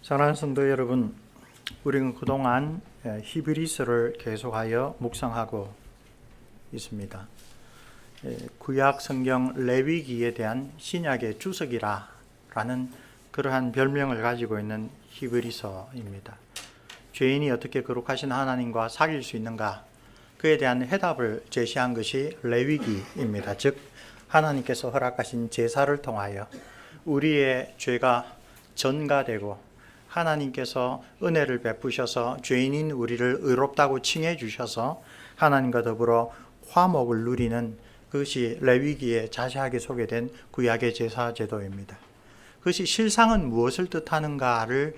사랑하는 성도 여러분, 우리는 그동안 히브리서를 계속하여 묵상하고 있습니다. 구약 성경 레위기에 대한 신약의 주석이라는 그러한 별명을 가지고 있는 히브리서입니다. 죄인이 어떻게 거룩하신 하나님과 사귈 수 있는가, 그에 대한 해답을 제시한 것이 레위기입니다. 즉 하나님께서 허락하신 제사를 통하여 우리의 죄가 전가되고 하나님께서 은혜를 베푸셔서 죄인인 우리를 의롭다고 칭해 주셔서 하나님과 더불어 화목을 누리는 그것이 레위기에 자세하게 소개된 구약의 제사 제도입니다. 그것이 실상은 무엇을 뜻하는가를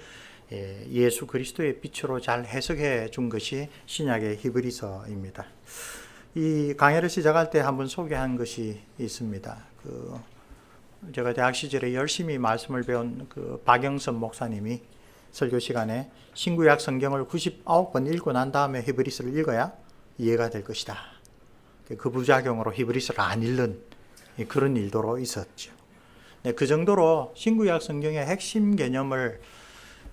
예수 그리스도의 빛으로 잘 해석해 준 것이 신약의 히브리서입니다. 이 강해를 시작할 때 한번 소개한 것이 있습니다. 제가 대학 시절에 열심히 말씀을 배운 박영선 목사님이 설교 시간에 신구약 성경을 99번 읽고 난 다음에 히브리서를 읽어야 이해가 될 것이다. 그 부작용으로 히브리서를 안 읽는 그런 일도 있었죠. 그 정도로 신구약 성경의 핵심 개념을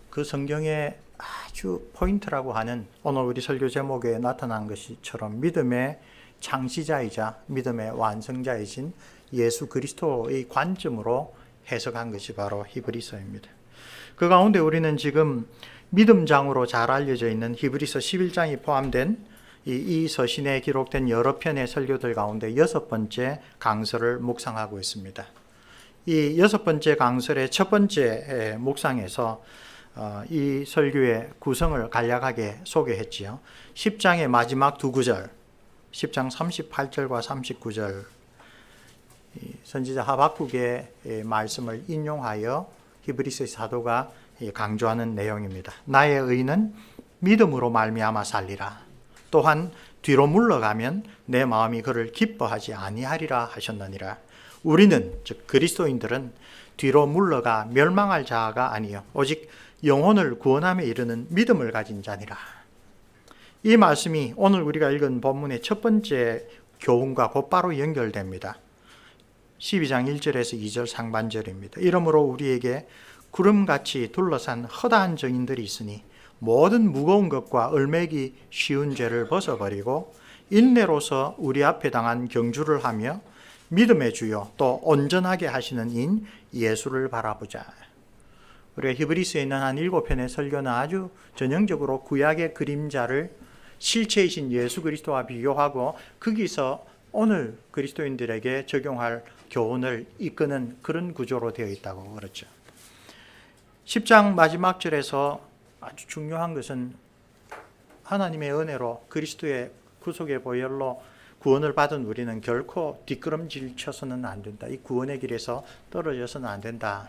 그 성경의 아주 포인트라고 하는 오늘 우리 설교 제목에 나타난 것처럼 믿음의 창시자이자 믿음의 완성자이신 예수 그리스도의 관점으로 해석한 것이 바로 히브리서입니다. 그 가운데 우리는 지금 믿음장으로 잘 알려져 있는 히브리서 11장이 포함된 이 서신에 기록된 여러 편의 설교들 가운데 6번째 강설을 묵상하고 있습니다. 이 6번째 강설의 첫 번째 묵상에서 이 설교의 구성을 간략하게 소개했지요. 10장의 마지막 두 구절, 10장 38절과 39절, 선지자 하박국의 말씀을 인용하여 히브리서 사도가 강조하는 내용입니다. 나의 의는 믿음으로 말미암아 살리라. 또한 뒤로 물러가면 내 마음이 그를 기뻐하지 아니하리라 하셨느니라. 우리는 즉 그리스도인들은 뒤로 물러가 멸망할 자가 아니요 오직 영혼을 구원함에 이르는 믿음을 가진 자니라. 이 말씀이 오늘 우리가 읽은 본문의 첫 번째 교훈과 곧바로 연결됩니다. 12장 1절에서 2절 상반절입니다. 이러므로 우리에게 구름같이 둘러싼 허다한 증인들이 있으니 모든 무거운 것과 얼매기 쉬운 죄를 벗어버리고 인내로서 우리 앞에 당한 경주를 하며 믿음의 주요 또 온전하게 하시는 인 예수를 바라보자. 우리가 히브리서에 있는 한 7편의 설교는 아주 전형적으로 구약의 그림자를 실체이신 예수 그리스도와 비교하고 거기서 오늘 그리스도인들에게 적용할 교훈을 이끄는 그런 구조로 되어 있다고 그렇죠. 10장 마지막 절에서 아주 중요한 것은 하나님의 은혜로 그리스도의 구속의 보혈로 구원을 받은 우리는 결코 뒷걸음질 쳐서는 안 된다. 이 구원의 길에서 떨어져서는 안 된다.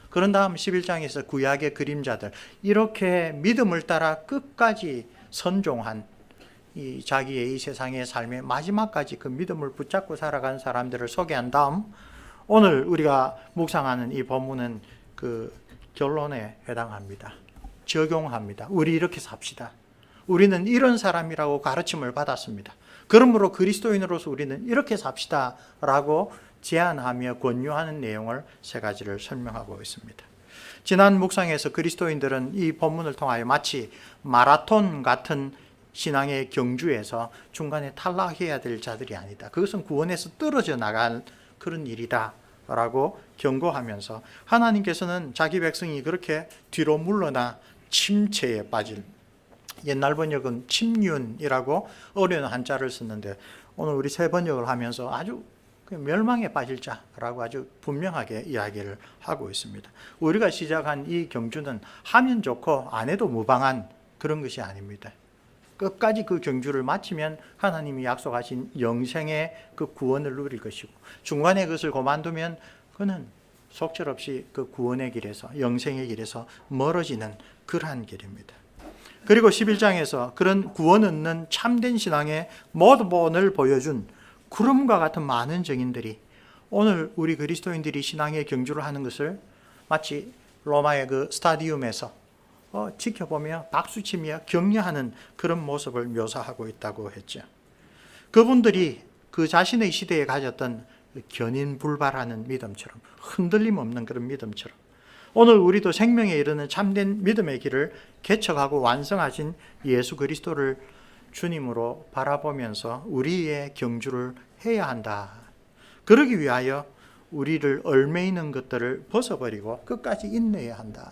그런 다음 11장에서 구약의 그림자들, 이렇게 믿음을 따라 끝까지 선종한 자기의 이 세상의 삶의 마지막까지 그 믿음을 붙잡고 살아간 사람들을 소개한 다음 오늘 우리가 묵상하는 이 본문은 그 결론에 해당합니다. 적용합니다. 우리 이렇게 삽시다. 우리는 이런 사람이라고 가르침을 받았습니다. 그러므로 그리스도인으로서 우리는 이렇게 삽시다 라고 제안하며 권유하는 내용을 세 가지를 설명하고 있습니다. 지난 묵상에서 그리스도인들은 이 본문을 통하여 마치 마라톤 같은 신앙의 경주에서 중간에 탈락해야 될 자들이 아니다. 그것은 구원에서 떨어져 나갈 그런 일이다 라고 경고하면서 하나님께서는 자기 백성이 그렇게 뒤로 물러나 침체에 빠질, 옛날 번역은 침륜이라고 어려운 한자를 썼는데 오늘 우리 새 번역을 하면서 아주 멸망에 빠질 자라고 아주 분명하게 이야기를 하고 있습니다. 우리가 시작한 이 경주는 하면 좋고 안 해도 무방한 그런 것이 아닙니다. 끝까지 그 경주를 마치면 하나님이 약속하신 영생의 그 구원을 누릴 것이고 중간에 그것을 그만두면 그는 속절없이 그 구원의 길에서 영생의 길에서 멀어지는 그러한 길입니다. 그리고 11장에서 그런 구원 얻는 참된 신앙의 모본을 보여준 구름과 같은 많은 증인들이 오늘 우리 그리스도인들이 신앙의 경주를 하는 것을 마치 로마의 그 스타디움에서 지켜보며 박수치며 격려하는 그런 모습을 묘사하고 있다고 했죠. 그분들이 그 자신의 시대에 가졌던 견인불발하는 믿음처럼 흔들림 없는 그런 믿음처럼 오늘 우리도 생명에 이르는 참된 믿음의 길을 개척하고 완성하신 예수 그리스도를 주님으로 바라보면서 우리의 경주를 해야 한다. 그러기 위하여 우리를 얽매이는 것들을 벗어버리고 끝까지 인내해야 한다.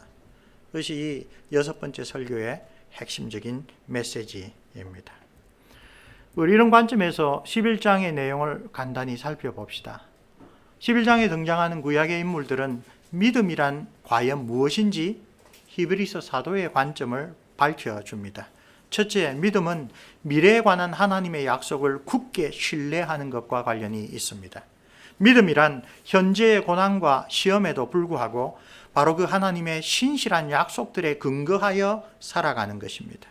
그것이 여섯 번째 설교의 핵심적인 메시지입니다. 우리 이런 관점에서 11장의 내용을 간단히 살펴봅시다. 11장에 등장하는 구약의 인물들은 믿음이란 과연 무엇인지 히브리서 사도의 관점을 밝혀줍니다. 첫째, 믿음은 미래에 관한 하나님의 약속을 굳게 신뢰하는 것과 관련이 있습니다. 믿음이란 현재의 고난과 시험에도 불구하고 바로 그 하나님의 신실한 약속들에 근거하여 살아가는 것입니다.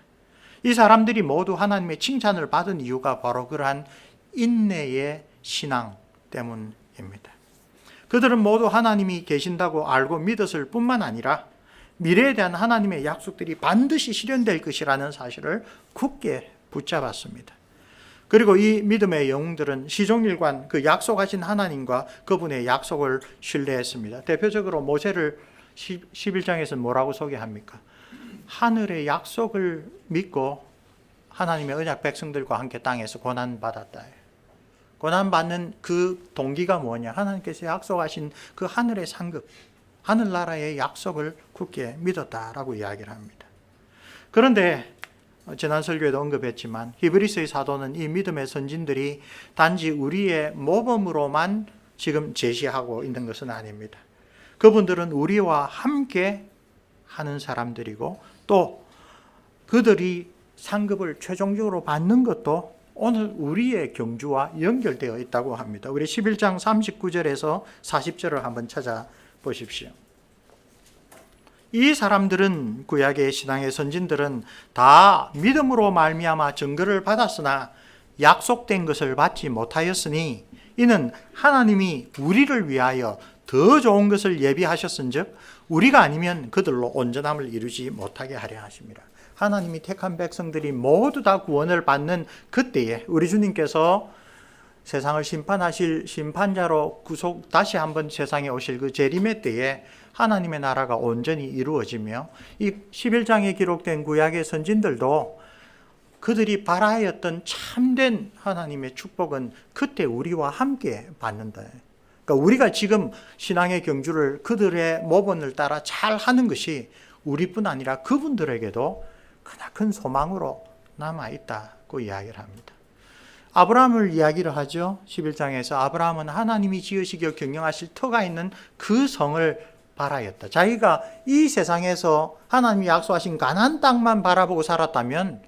이 사람들이 모두 하나님의 칭찬을 받은 이유가 바로 그러한 인내의 신앙 때문입니다. 그들은 모두 하나님이 계신다고 알고 믿었을 뿐만 아니라 미래에 대한 하나님의 약속들이 반드시 실현될 것이라는 사실을 굳게 붙잡았습니다. 그리고 이 믿음의 영웅들은 시종일관 그 약속하신 하나님과 그분의 약속을 신뢰했습니다. 대표적으로 모세를 11장에서 뭐라고 소개합니까? 하늘의 약속을 믿고 하나님의 언약 백성들과 함께 땅에서 고난받았다. 고난받는 그 동기가 뭐냐? 하나님께서 약속하신 그 하늘의 상급, 하늘나라의 약속을 굳게 믿었다라고 이야기를 합니다. 그런데 지난 설교에도 언급했지만 히브리서의 사도는 이 믿음의 선진들이 단지 우리의 모범으로만 지금 제시하고 있는 것은 아닙니다. 그분들은 우리와 함께 하는 사람들이고 또 그들이 상급을 최종적으로 받는 것도 오늘 우리의 경주와 연결되어 있다고 합니다. 우리 11장 39절에서 40절을 한번 찾아보십시오. 이 사람들은 구약의 신앙의 선진들은 다 믿음으로 말미암아 증거를 받았으나 약속된 것을 받지 못하였으니 이는 하나님이 우리를 위하여 더 좋은 것을 예비하셨은즉 우리가 아니면 그들로 온전함을 이루지 못하게 하려 하십니다. 하나님이 택한 백성들이 모두 다 구원을 받는 그때에 우리 주님께서 세상을 심판하실 심판자로 다시 한번 세상에 오실 그 재림의 때에 하나님의 나라가 온전히 이루어지며 이 11장에 기록된 구약의 선진들도 그들이 바라였던 참된 하나님의 축복은 그때 우리와 함께 받는다. 그러니까 우리가 지금 신앙의 경주를 그들의 모본을 따라 잘 하는 것이 우리뿐 아니라 그분들에게도 크나큰 소망으로 남아있다고 이야기를 합니다. 아브라함을 이야기를 하죠. 11장에서 아브라함은 하나님이 지으시기에 경영하실 터가 있는 그 성을 바라였다. 자기가 이 세상에서 하나님이 약속하신 가나안 땅만 바라보고 살았다면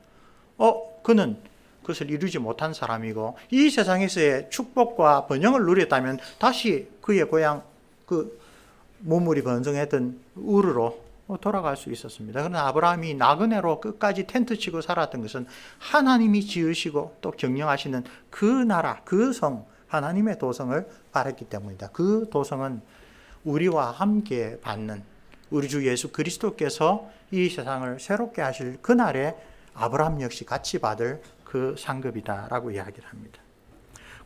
그는 그것을 이루지 못한 사람이고 이 세상에서의 축복과 번영을 누렸다면 다시 그의 고향 그 문물이 번성했던 우르로 돌아갈 수 있었습니다. 그러나 아브라함이 나그네로 끝까지 텐트 치고 살았던 것은 하나님이 지으시고 또 경영하시는 그 나라, 그 성, 하나님의 도성을 바랐기 때문이다. 그 도성은 우리와 함께 받는 우리 주 예수 그리스도께서 이 세상을 새롭게 하실 그날에 아브라함 역시 같이 받을 그 상급이다라고 이야기를 합니다.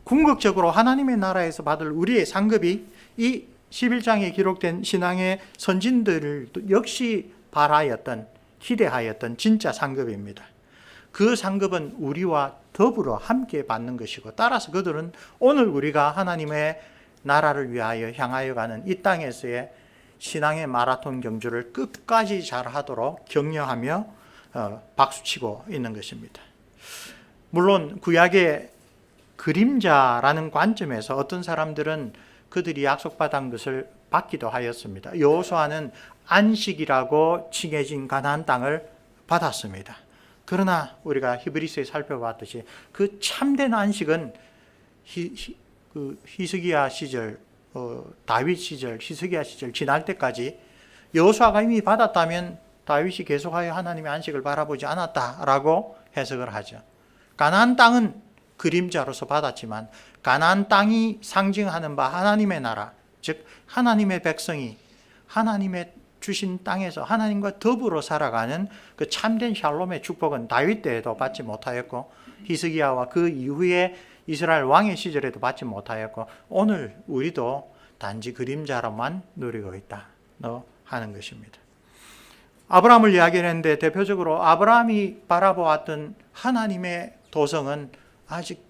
궁극적으로 하나님의 나라에서 받을 우리의 상급이 이 11장에 기록된 신앙의 선진들을 역시 바라였던, 기대하였던 진짜 상급입니다. 그 상급은 우리와 더불어 함께 받는 것이고 따라서 그들은 오늘 우리가 하나님의 나라를 위하여 향하여 가는 이 땅에서의 신앙의 마라톤 경주를 끝까지 잘하도록 격려하며 박수치고 있는 것입니다. 물론 구약의 그림자라는 관점에서 어떤 사람들은 그들이 약속받은 것을 받기도 하였습니다. 여호수아는 안식이라고 칭해진 가나안 땅을 받았습니다. 그러나 우리가 히브리서에 살펴봤듯이 그 참된 안식은 히스기야 시절, 다윗 시절, 히스기야 시절 지날 때까지 여호수아가 이미 받았다면 다윗이 계속하여 하나님의 안식을 바라보지 않았다라고 해석을 하죠. 가나안 땅은 그림자로서 받았지만 가나안 땅이 상징하는 바 하나님의 나라, 즉 하나님의 백성이 하나님의 주신 땅에서 하나님과 더불어 살아가는 그 참된 샬롬의 축복은 다윗 때에도 받지 못하였고 히스기야와 그 이후에 이스라엘 왕의 시절에도 받지 못하였고 오늘 우리도 단지 그림자로만 누리고 있다. 하는 것입니다. 아브라함을 이야기했는데 대표적으로 아브라함이 바라보았던 하나님의 도성은 아직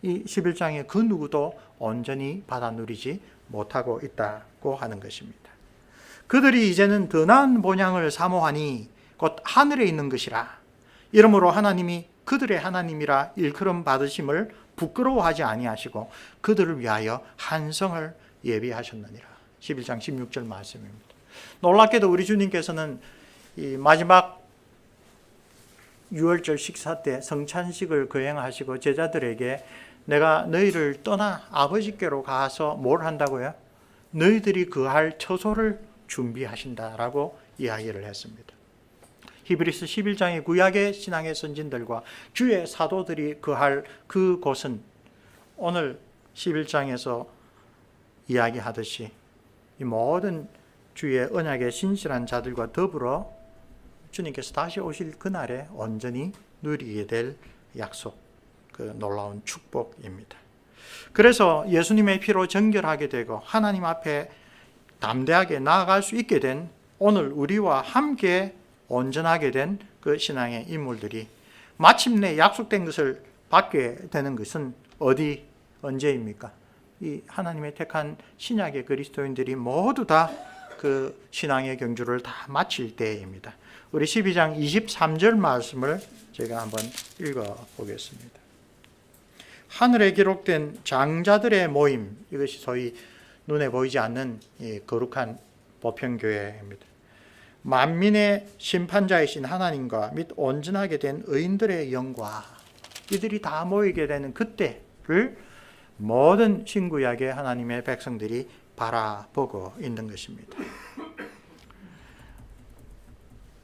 이 11장의 그 누구도 온전히 받아 누리지 못하고 있다고 하는 것입니다. 그들이 이제는 더 나은 본향을 사모하니 곧 하늘에 있는 것이라. 이러므로 하나님이 그들의 하나님이라 일컬음 받으심을 부끄러워하지 아니하시고 그들을 위하여 한성을 예비하셨느니라. 11장 16절 말씀입니다. 놀랍게도 우리 주님께서는 이 마지막 유월절 식사 때 성찬식을 거행하시고 제자들에게 내가 너희를 떠나 아버지께로 가서 뭘 한다고요? 너희들이 거할 처소를 준비하신다라고 이야기를 했습니다. 히브리서 11장의 구약의 신앙의 선진들과 주의 사도들이 거할 그곳은 오늘 11장에서 이야기하듯이 이 모든 주의 언약에 신실한 자들과 더불어 주님께서 다시 오실 그날에 온전히 누리게 될 약속, 그 놀라운 축복입니다. 그래서 예수님의 피로 정결하게 되고 하나님 앞에 담대하게 나아갈 수 있게 된 오늘 우리와 함께 온전하게 된 그 신앙의 인물들이 마침내 약속된 것을 받게 되는 것은 언제입니까? 이 하나님의 택한 신약의 그리스도인들이 모두 다 그 신앙의 경주를 다 마칠 때입니다. 우리 12장 23절 말씀을 제가 한번 읽어보겠습니다. 하늘에 기록된 장자들의 모임, 이것이 소위 눈에 보이지 않는 이 거룩한 보편교회입니다. 만민의 심판자이신 하나님과 및 온전하게 된 의인들의 영과 이들이 다 모이게 되는 그때를 모든 신구약의 하나님의 백성들이 바라보고 있는 것입니다.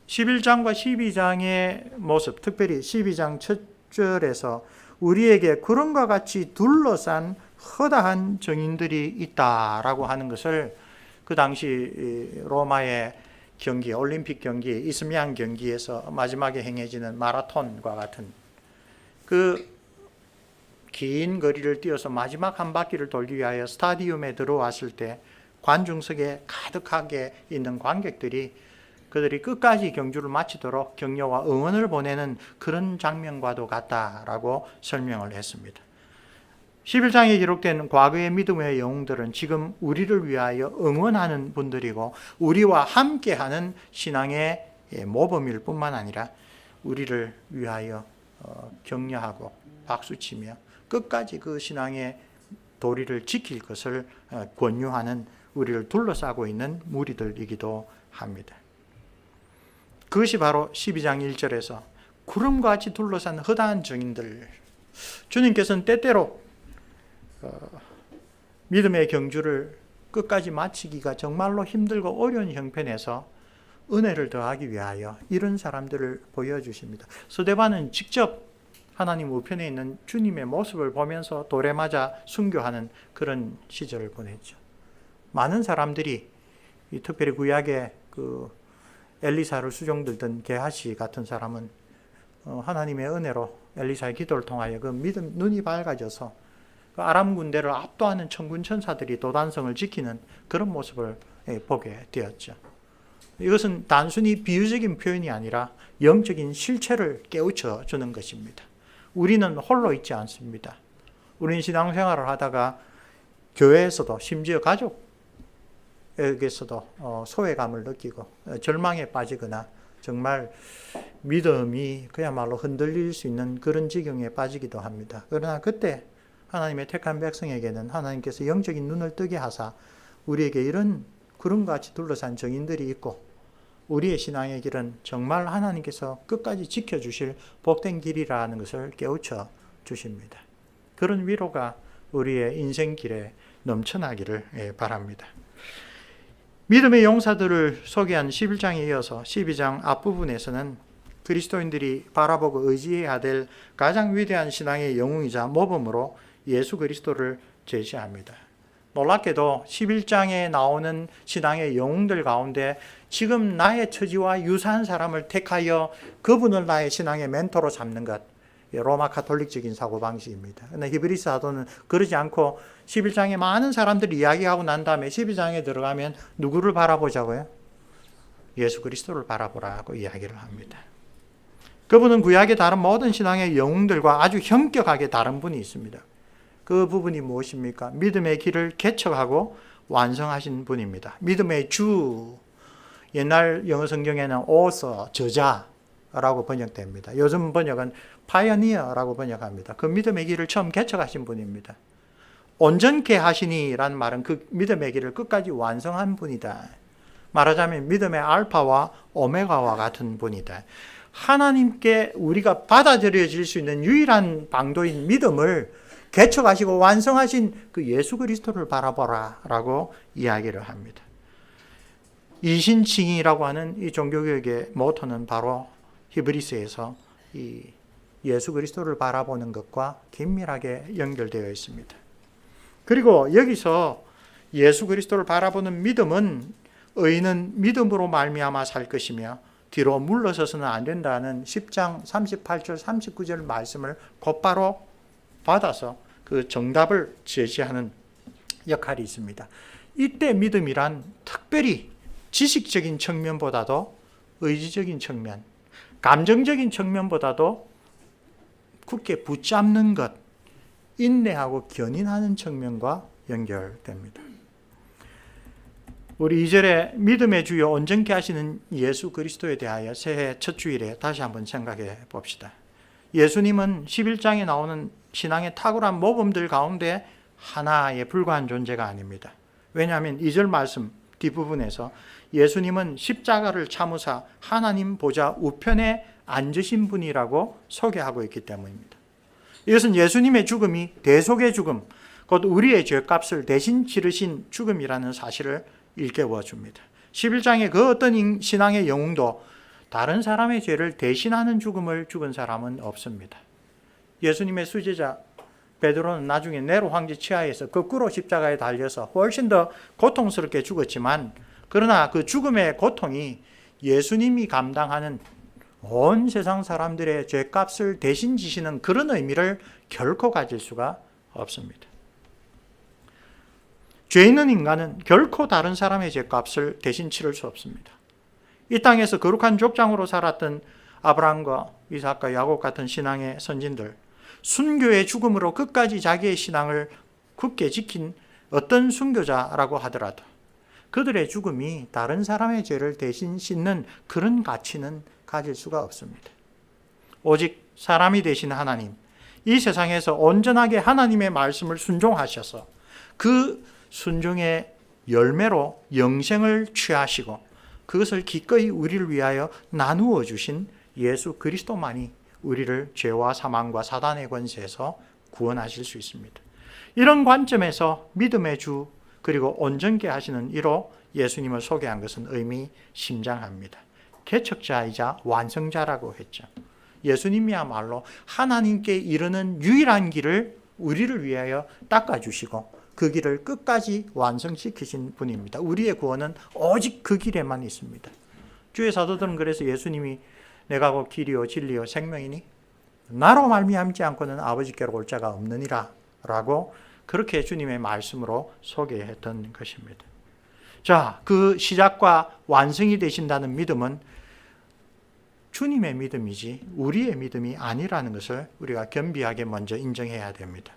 11장과 12장의 모습, 특별히 12장 첫 절에서 우리에게 구름과 같이 둘러싼 허다한 정인들이 있다라고 하는 것을 그 당시 로마의 경기, 올림픽 경기, 이스미안 경기에서 마지막에 행해지는 마라톤과 같은 그 긴 거리를 뛰어서 마지막 한 바퀴를 돌기 위하여 스타디움에 들어왔을 때 관중석에 가득하게 있는 관객들이 그들이 끝까지 경주를 마치도록 격려와 응원을 보내는 그런 장면과도 같다라고 설명을 했습니다. 11장에 기록된 과거의 믿음의 영웅들은 지금 우리를 위하여 응원하는 분들이고 우리와 함께하는 신앙의 모범일 뿐만 아니라 우리를 위하여 격려하고 박수치며 끝까지 그 신앙의 도리를 지킬 것을 권유하는 우리를 둘러싸고 있는 무리들이기도 합니다. 그것이 바로 12장 1절에서 구름과 같이 둘러싼 허다한 정인들, 주님께서는 때때로 믿음의 경주를 끝까지 마치기가 정말로 힘들고 어려운 형편에서 은혜를 더하기 위하여 이런 사람들을 보여주십니다. 스데반은 직접 하나님 우편에 있는 주님의 모습을 보면서 돌에 맞아 순교하는 그런 시절을 보냈죠. 많은 사람들이 특별히 구약의 그 엘리사를 수종들던 게하시 같은 사람은 하나님의 은혜로 엘리사의 기도를 통하여 그 믿음 눈이 밝아져서 그 아람 군대를 압도하는 천군 천사들이 도단성을 지키는 그런 모습을 보게 되었죠. 이것은 단순히 비유적인 표현이 아니라 영적인 실체를 깨우쳐 주는 것입니다. 우리는 홀로 있지 않습니다. 우리는 신앙생활을 하다가 교회에서도 심지어 가족에게서도 소외감을 느끼고 절망에 빠지거나 정말 믿음이 그야말로 흔들릴 수 있는 그런 지경에 빠지기도 합니다. 그러나 그때 하나님의 택한 백성에게는 하나님께서 영적인 눈을 뜨게 하사 우리에게 이런 구름과 같이 둘러싼 정인들이 있고 우리의 신앙의 길은 정말 하나님께서 끝까지 지켜주실 복된 길이라는 것을 깨우쳐 주십니다. 그런 위로가 우리의 인생길에 넘쳐나기를 바랍니다. 믿음의 용사들을 소개한 11장에 이어서 12장 앞부분에서는 그리스도인들이 바라보고 의지해야 될 가장 위대한 신앙의 영웅이자 모범으로 예수 그리스도를 제시합니다. 놀랍게도 11장에 나오는 신앙의 영웅들 가운데 지금 나의 처지와 유사한 사람을 택하여 그분을 나의 신앙의 멘토로 삼는 것, 로마 카톨릭적인 사고방식입니다. 그런데 히브리서 사도는 그러지 않고 11장에 많은 사람들이 이야기하고 난 다음에 12장에 들어가면 누구를 바라보자고요? 예수 그리스도를 바라보라고 이야기를 합니다. 그분은 구약의 다른 모든 신앙의 영웅들과 아주 현격하게 다른 분이 있습니다. 그 부분이 무엇입니까? 믿음의 길을 개척하고 완성하신 분입니다. 믿음의 주, 옛날 영어 성경에는 author, 저자라고 번역됩니다. 요즘 번역은 pioneer라고 번역합니다. 그 믿음의 길을 처음 개척하신 분입니다. 온전케 하시니라는 말은 그 믿음의 길을 끝까지 완성한 분이다. 말하자면 믿음의 알파와 오메가와 같은 분이다. 하나님께 우리가 받아들여질 수 있는 유일한 방도인 믿음을 개척하시고 완성하신 그 예수 그리스도를 바라보라 라고 이야기를 합니다. 이신칭이라고 하는 이 종교개혁의 모토는 바로 히브리서에서 이 예수 그리스도를 바라보는 것과 긴밀하게 연결되어 있습니다. 그리고 여기서 예수 그리스도를 바라보는 믿음은 의인은 믿음으로 말미암아 살 것이며 뒤로 물러서서는 안 된다는 10장 38절 39절 말씀을 곧바로 받아서 그 정답을 제시하는 역할이 있습니다. 이때 믿음이란 특별히 지식적인 측면보다도 의지적인 측면, 감정적인 측면보다도 굳게 붙잡는 것, 인내하고 견인하는 측면과 연결됩니다. 우리 2절에 믿음의 주요 온전케 하시는 예수 그리스도에 대하여 새해 첫 주일에 다시 한번 생각해 봅시다. 예수님은 11장에 나오는 신앙의 탁월한 모범들 가운데 하나에 불과한 존재가 아닙니다. 왜냐하면 2절 말씀 뒷부분에서 예수님은 십자가를 참으사 하나님 보좌 우편에 앉으신 분이라고 소개하고 있기 때문입니다. 이것은 예수님의 죽음이 대속의 죽음, 곧 우리의 죄값을 대신 치르신 죽음이라는 사실을 일깨워 줍니다. 11장의 그 어떤 신앙의 영웅도 다른 사람의 죄를 대신하는 죽음을 죽은 사람은 없습니다. 예수님의 수제자 베드로는 나중에 네로 황제 치하에서 거꾸로 십자가에 달려서 훨씬 더 고통스럽게 죽었지만, 그러나 그 죽음의 고통이 예수님이 감당하는 온 세상 사람들의 죄값을 대신 지시는 그런 의미를 결코 가질 수가 없습니다. 죄 있는 인간은 결코 다른 사람의 죄값을 대신 치를 수 없습니다. 이 땅에서 거룩한 족장으로 살았던 아브라함과 이삭과 야곱 같은 신앙의 선진들, 순교의 죽음으로 끝까지 자기의 신앙을 굳게 지킨 어떤 순교자라고 하더라도 그들의 죽음이 다른 사람의 죄를 대신 씻는 그런 가치는 가질 수가 없습니다. 오직 사람이 되신 하나님, 이 세상에서 온전하게 하나님의 말씀을 순종하셔서 그 순종의 열매로 영생을 취하시고 그것을 기꺼이 우리를 위하여 나누어 주신 예수 그리스도만이 우리를 죄와 사망과 사단의 권세에서 구원하실 수 있습니다. 이런 관점에서 믿음의 주 그리고 온전케 하시는 이로 예수님을 소개한 것은 의미심장합니다. 개척자이자 완성자라고 했죠. 예수님이야말로 하나님께 이르는 유일한 길을 우리를 위하여 닦아주시고 그 길을 끝까지 완성시키신 분입니다. 우리의 구원은 오직 그 길에만 있습니다. 주의 사도들은 그래서 예수님이 내가 곧 길이요 진리요 생명이니 나로 말미암지 않고는 아버지께로 올 자가 없느니라 라고 그렇게 주님의 말씀으로 소개했던 것입니다. 자, 그 시작과 완성이 되신다는 믿음은 주님의 믿음이지 우리의 믿음이 아니라는 것을 우리가 겸비하게 먼저 인정해야 됩니다.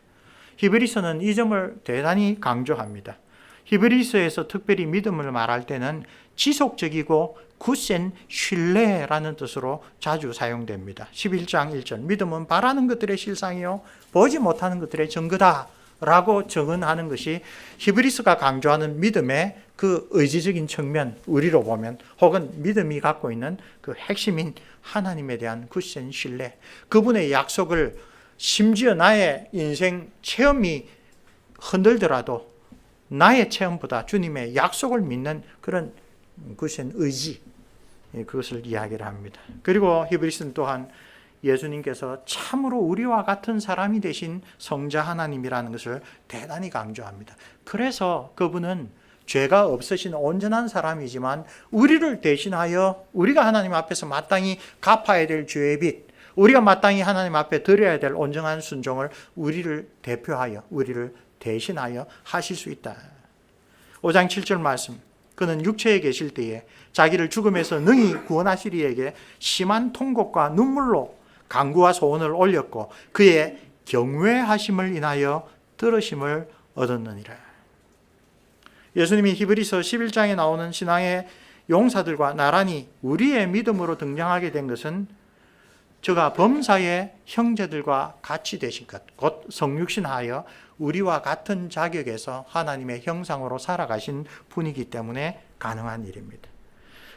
히브리서는 이 점을 대단히 강조합니다. 히브리서에서 특별히 믿음을 말할 때는 지속적이고 굳센 신뢰라는 뜻으로 자주 사용됩니다. 11장 1절 믿음은 바라는 것들의 실상이요 보지 못하는 것들의 증거다 라고 증언하는 것이 히브리서가 강조하는 믿음의 그 의지적인 측면, 우리로 보면 혹은 믿음이 갖고 있는 그 핵심인 하나님에 대한 굳센 신뢰, 그분의 약속을 심지어 나의 인생 체험이 흔들더라도 나의 체험보다 주님의 약속을 믿는 그런 굳센 의지, 그것을 이야기를 합니다. 그리고 히브리서는 또한 예수님께서 참으로 우리와 같은 사람이 되신 성자 하나님이라는 것을 대단히 강조합니다. 그래서 그분은 죄가 없으신 온전한 사람이지만 우리를 대신하여 우리가 하나님 앞에서 마땅히 갚아야 될 죄의 빚, 우리가 마땅히 하나님 앞에 드려야 될 온전한 순종을 우리를 대표하여 우리를 대신하여 하실 수 있다. 5장 7절 말씀, 그는 육체에 계실 때에 자기를 죽음에서 능히 구원하시리에게 심한 통곡과 눈물로 간구와 소원을 올렸고 그의 경외하심을 인하여 들으심을 얻었느니라. 예수님이 히브리서 11장에 나오는 신앙의 용사들과 나란히 우리의 믿음으로 등장하게 된 것은 저가 범사의 형제들과 같이 되신 것, 곧 성육신하여 우리와 같은 자격에서 하나님의 형상으로 살아가신 분이기 때문에 가능한 일입니다.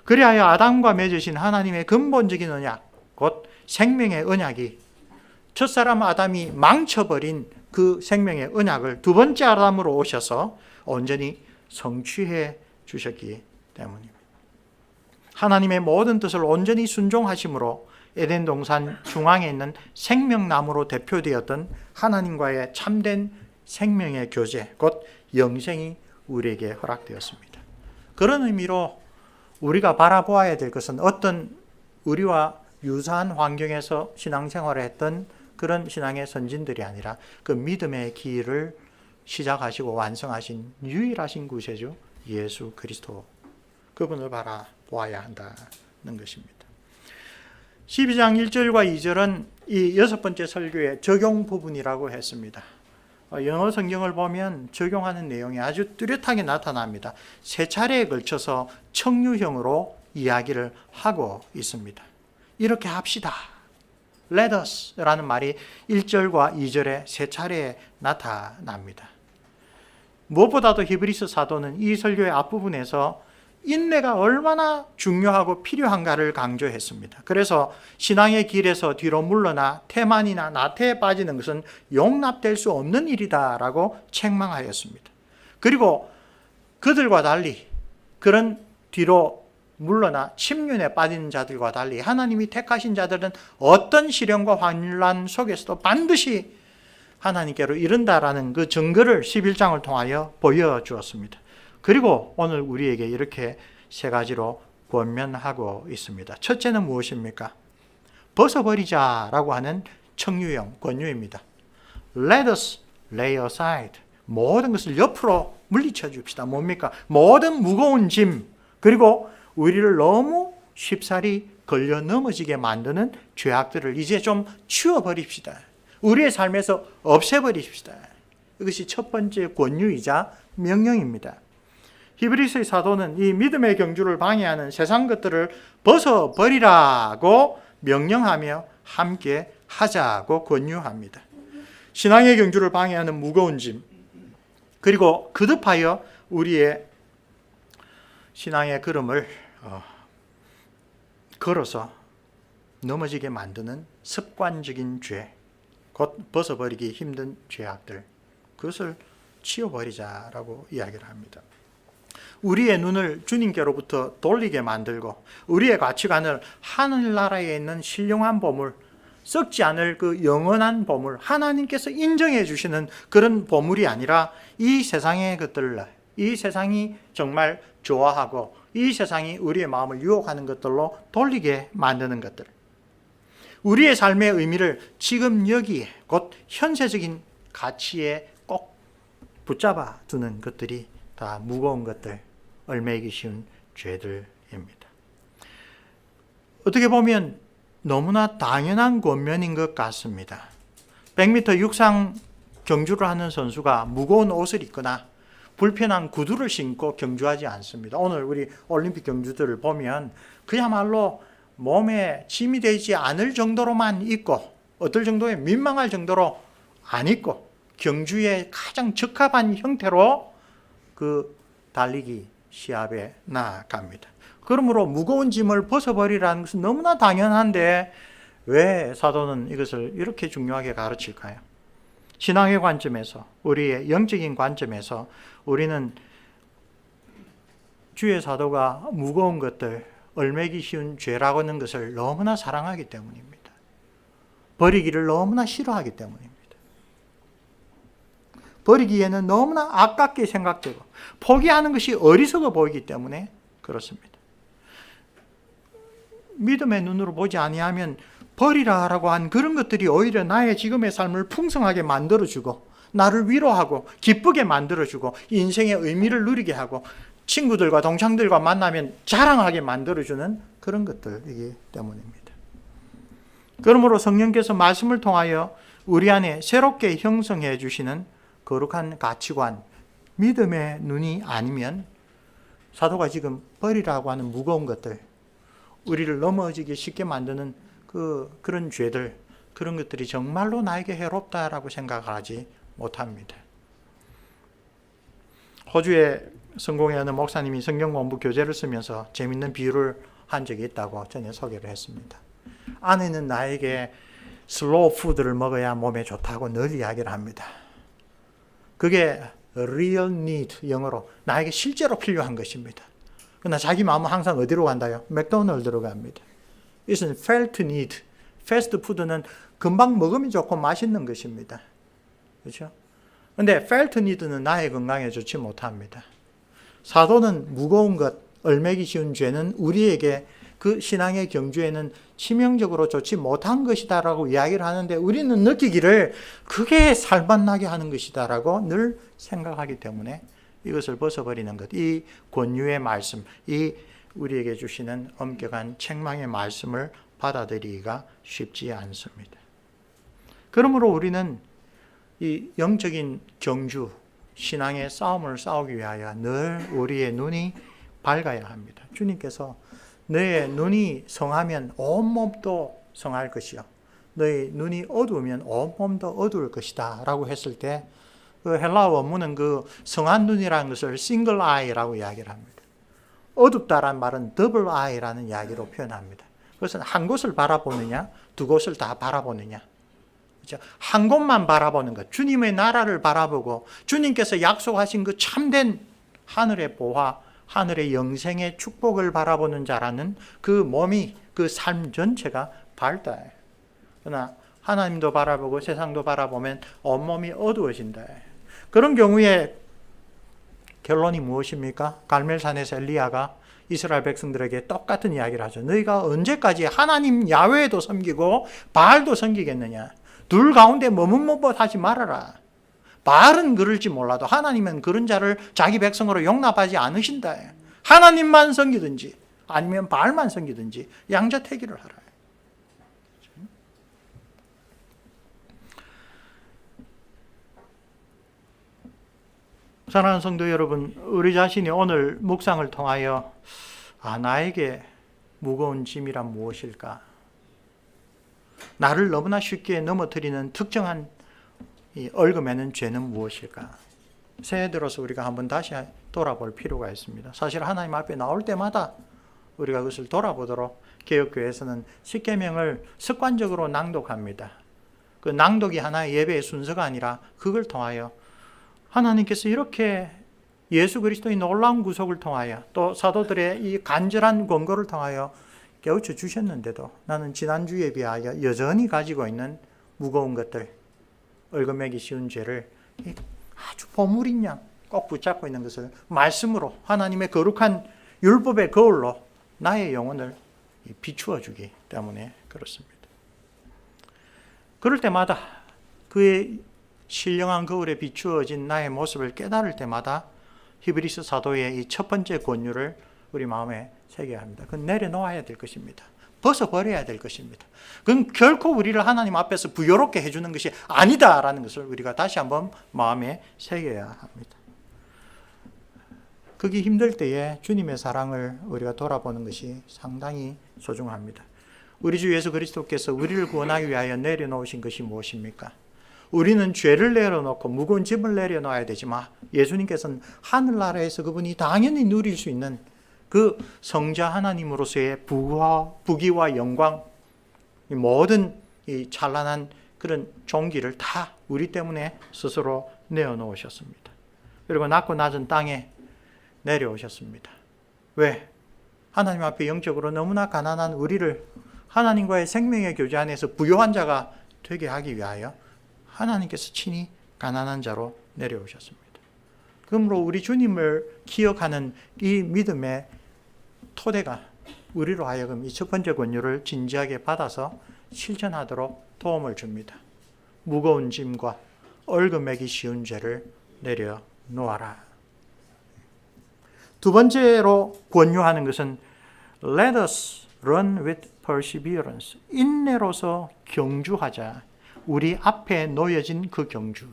그리하여 아담과 맺으신 하나님의 근본적인 언약, 곧 생명의 언약이 첫사람 아담이 망쳐버린 그 생명의 언약을 두 번째 아담으로 오셔서 온전히 성취해 주셨기 때문입니다. 하나님의 모든 뜻을 온전히 순종하심으로 에덴 동산 중앙에 있는 생명나무로 대표되었던 하나님과의 참된 생명의 교제, 곧 영생이 우리에게 허락되었습니다. 그런 의미로 우리가 바라보아야 될 것은 어떤 우리와 유사한 환경에서 신앙생활을 했던 그런 신앙의 선진들이 아니라 그 믿음의 길을 시작하시고 완성하신 유일하신 구세주 예수 그리스도, 그분을 바라보아야 한다는 것입니다. 12장 1절과 2절은 이 여섯 번째 설교의 적용 부분이라고 했습니다. 영어 성경을 보면 적용하는 내용이 아주 뚜렷하게 나타납니다. 세 차례에 걸쳐서 청유형으로 이야기를 하고 있습니다. 이렇게 합시다. Let us 라는 말이 1절과 2절에 세 차례에 나타납니다. 무엇보다도 히브리서 사도는 이 설교의 앞부분에서 인내가 얼마나 중요하고 필요한가를 강조했습니다. 그래서 신앙의 길에서 뒤로 물러나 태만이나 나태에 빠지는 것은 용납될 수 없는 일이다라고 책망하였습니다. 그리고 그들과 달리, 그런 뒤로 물러나 침륜에 빠지는 자들과 달리 하나님이 택하신 자들은 어떤 시련과 환란 속에서도 반드시 하나님께로 이른다라는 그 증거를 11장을 통하여 보여주었습니다. 그리고 오늘 우리에게 이렇게 세 가지로 권면하고 있습니다. 첫째는 무엇입니까? 벗어버리자라고 하는 청유형, 권유입니다. Let us lay aside. 모든 것을 옆으로 물리쳐 줍시다. 뭡니까? 모든 무거운 짐, 그리고 우리를 너무 쉽사리 걸려 넘어지게 만드는 죄악들을 이제 좀 치워버립시다. 우리의 삶에서 없애버립시다. 이것이 첫 번째 권유이자 명령입니다. 히브리서의 사도는 이 믿음의 경주를 방해하는 세상 것들을 벗어버리라고 명령하며 함께 하자고 권유합니다. 신앙의 경주를 방해하는 무거운 짐, 그리고 거듭하여 우리의 신앙의 걸음을 걸어서 넘어지게 만드는 습관적인 죄, 곧 벗어버리기 힘든 죄악들, 그것을 치워버리자라고 이야기를 합니다. 우리의 눈을 주님께로부터 돌리게 만들고 우리의 가치관을 하늘나라에 있는 신령한 보물, 썩지 않을 그 영원한 보물, 하나님께서 인정해 주시는 그런 보물이 아니라 이 세상의 것들, 이 세상이 정말 좋아하고 이 세상이 우리의 마음을 유혹하는 것들로 돌리게 만드는 것들, 우리의 삶의 의미를 지금 여기에 곧 현세적인 가치에 꼭 붙잡아 두는 것들이 다 무거운 것들, 얽매이기 쉬운 죄들입니다. 어떻게 보면 너무나 당연한 권면인 것 같습니다. 100m 육상 경주를 하는 선수가 무거운 옷을 입거나 불편한 구두를 신고 경주하지 않습니다. 오늘 우리 올림픽 경주들을 보면 그야말로 몸에 짐이 되지 않을 정도로만 입고, 어떨 정도에 민망할 정도로 안 입고 경주에 가장 적합한 형태로 그 달리기 시합에 나아갑니다. 그러므로 무거운 짐을 벗어버리라는 것은 너무나 당연한데 왜 사도는 이것을 이렇게 중요하게 가르칠까요? 신앙의 관점에서, 우리의 영적인 관점에서 우리는 주의 사도가 무거운 것들, 얽매기 쉬운 죄라고 하는 것을 너무나 사랑하기 때문입니다. 버리기를 너무나 싫어하기 때문입니다. 버리기에는 너무나 아깝게 생각되고 포기하는 것이 어리석어 보이기 때문에 그렇습니다. 믿음의 눈으로 보지 아니하면 버리라라고 한 그런 것들이 오히려 나의 지금의 삶을 풍성하게 만들어주고 나를 위로하고 기쁘게 만들어주고 인생의 의미를 누리게 하고 친구들과 동창들과 만나면 자랑하게 만들어주는 그런 것들이기 때문입니다. 그러므로 성령께서 말씀을 통하여 우리 안에 새롭게 형성해 주시는 거룩한 가치관, 믿음의 눈이 아니면 사도가 지금 버리라고 하는 무거운 것들, 우리를 넘어지기 쉽게 만드는 그런 죄들, 그런 것들이 정말로 나에게 해롭다라고 생각하지 못합니다. 호주의 성공의 어느 목사님이 성경 공부 교재를 쓰면서 재밌는 비유를 한 적이 있다고 전에 소개를 했습니다. 아내는 나에게 슬로우 푸드를 먹어야 몸에 좋다고 늘 이야기를 합니다. 그게 real need, 영어로 나에게 실제로 필요한 것입니다. 그러나 자기 마음은 항상 어디로 간다요? 맥도날드로 갑니다. 이것은 felt need. 패스트푸드는 금방 먹으면 좋고 맛있는 것입니다. 그렇죠? 그런데 felt need는 나의 건강에 좋지 못합니다. 사도는 무거운 것, 얼매기 쉬운 죄는 우리에게 그 신앙의 경주에는 치명적으로 좋지 못한 것이다라고 이야기를 하는데 우리는 느끼기를 그게 살맛나게 하는 것이다라고 늘 생각하기 때문에 이것을 벗어버리는 것, 이 권유의 말씀, 이 우리에게 주시는 엄격한 책망의 말씀을 받아들이기가 쉽지 않습니다. 그러므로 우리는 이 영적인 경주, 신앙의 싸움을 싸우기 위하여 늘 우리의 눈이 밝아야 합니다. 주님께서 너의 눈이 성하면 온몸도 성할 것이요 너의 눈이 어두우면 온몸도 어두울 것이다 라고 했을 때 그 헬라어 원문은 그 성한 눈이라는 것을 single eye라고 이야기를 합니다. 어둡다란 말은 double eye라는 이야기로 표현합니다. 그것은 한 곳을 바라보느냐, 두 곳을 다 바라보느냐. 그렇죠? 한 곳만 바라보는 것, 주님의 나라를 바라보고 주님께서 약속하신 그 참된 하늘의 보화, 하늘의 영생의 축복을 바라보는 자라는 그 몸이, 그 삶 전체가 밝다. 그러나 하나님도 바라보고 세상도 바라보면 온몸이 어두워진다. 그런 경우에 결론이 무엇입니까? 갈멜산에서 엘리야가 이스라엘 백성들에게 똑같은 이야기를 하죠. 너희가 언제까지 하나님 야훼도 섬기고 바알도 섬기겠느냐? 둘 가운데 머뭇머뭇하지 말아라. 바알은 그럴지 몰라도 하나님은 그런 자를 자기 백성으로 용납하지 않으신다. 하나님만 섬기든지 아니면 바알만 섬기든지 양자택일을 하라. 사랑하는 성도 여러분, 우리 자신이 오늘 묵상을 통하여 나에게 무거운 짐이란 무엇일까? 나를 너무나 쉽게 넘어뜨리는 특정한 이 얽어매는 죄는 무엇일까? 새해 들어서 우리가 한번 다시 돌아볼 필요가 있습니다. 사실 하나님 앞에 나올 때마다 우리가 그것을 돌아보도록 개혁교회에서는 십계명을 습관적으로 낭독합니다. 그 낭독이 하나의 예배의 순서가 아니라 그걸 통하여 하나님께서 이렇게 예수 그리스도의 놀라운 구속을 통하여 또 사도들의 이 간절한 권고를 통하여 깨우쳐 주셨는데도 나는 지난주에 비하여 여전히 가지고 있는 무거운 것들, 얽어매기 쉬운 죄를 아주 보물인 양 꼭 붙잡고 있는 것을 말씀으로 하나님의 거룩한 율법의 거울로 나의 영혼을 비추어 주기 때문에 그렇습니다. 그럴 때마다 그의 신령한 거울에 비추어진 나의 모습을 깨달을 때마다 히브리서 사도의 이 첫 번째 권유를 우리 마음에 새겨야 합니다. 그건 내려놓아야 될 것입니다. 벗어버려야 될 것입니다. 그건 결코 우리를 하나님 앞에서 부요롭게 해주는 것이 아니다라는 것을 우리가 다시 한번 마음에 새겨야 합니다. 그게 힘들 때에 주님의 사랑을 우리가 돌아보는 것이 상당히 소중합니다. 우리 주 예수 그리스도께서 우리를 구원하기 위하여 내려놓으신 것이 무엇입니까? 우리는 죄를 내려놓고 무거운 짐을 내려놓아야 되지만 예수님께서는 하늘나라에서 그분이 당연히 누릴 수 있는 그 성자 하나님으로서의 부귀와 영광, 모든 이 찬란한 그런 존귀를 다 우리 때문에 스스로 내어놓으셨습니다. 그리고 낮고 낮은 땅에 내려오셨습니다. 왜? 하나님 앞에 영적으로 너무나 가난한 우리를 하나님과의 생명의 교제 안에서 부요한 자가 되게 하기 위하여 하나님께서 친히 가난한 자로 내려오셨습니다. 그러므로 우리 주님을 기억하는 이 믿음의 토대가 우리로 하여금 이 첫 번째 권유를 진지하게 받아서 실천하도록 도움을 줍니다. 무거운 짐과 얽어매기 쉬운 죄를 내려놓아라. 두 번째로 권유하는 것은 Let us run with perseverance. 인내로서 경주하자. 우리 앞에 놓여진 그 경주.